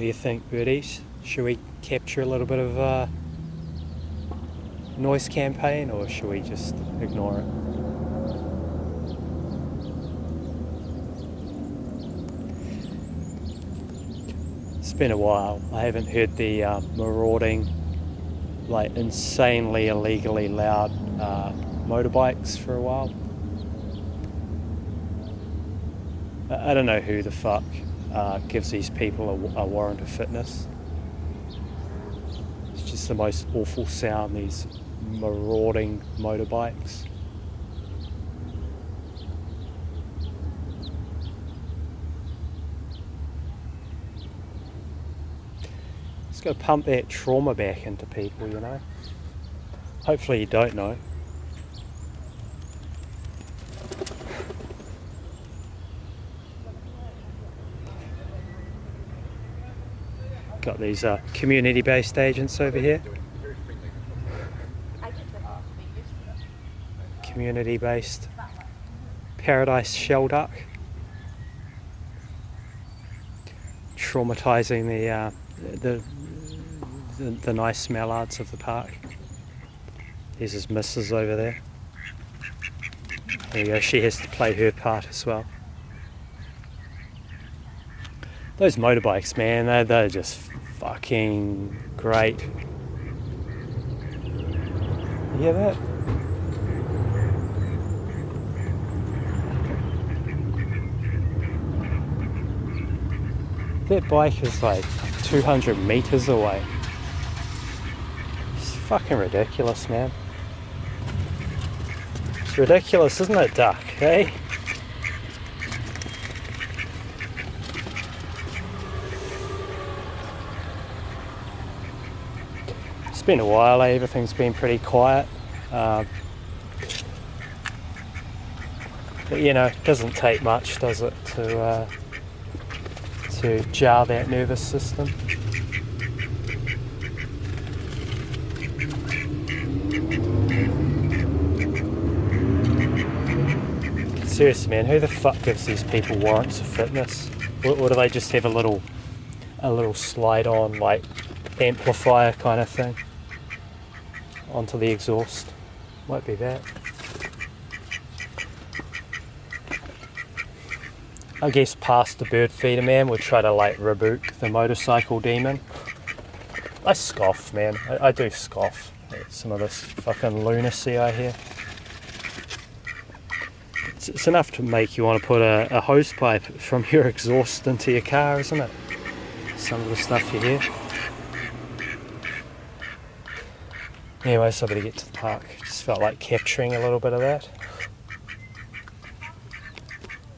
do you think, birdies? Should we capture a little bit of noise campaign, or should we just ignore it? It's been a while. I haven't heard the marauding, like insanely illegally loud motorbikes for a while. I don't know who the fuck gives these people a warrant of fitness. It's just the most awful sound, these marauding motorbikes. It's got to pump that trauma back into people, you know. Hopefully you don't know. Got these community-based agents over here. Community-based paradise shell duck. Traumatising the nice mallards of the park. There's his missus over there. There you go, she has to play her part as well. Those motorbikes, man, they're just fucking great. You hear that? That bike is like 200 meters away. It's fucking ridiculous, man. It's ridiculous, isn't it, Duck? Hey? It's been a while, everything's been pretty quiet. But you know, it doesn't take much, does it, to jar that nervous system. Seriously, man, who the fuck gives these people warrants of fitness? Or do they just have a little slide-on, like, amplifier kind of thing onto the exhaust? Might be that. I guess past the bird feeder man would try to like rebuke the motorcycle demon. I scoff, man. I do scoff at some of this fucking lunacy I hear. It's enough to make you want to put a hose pipe from your exhaust into your car, isn't it? Some of the stuff you hear. Anyway, so I better get to the park. Just felt like capturing a little bit of that.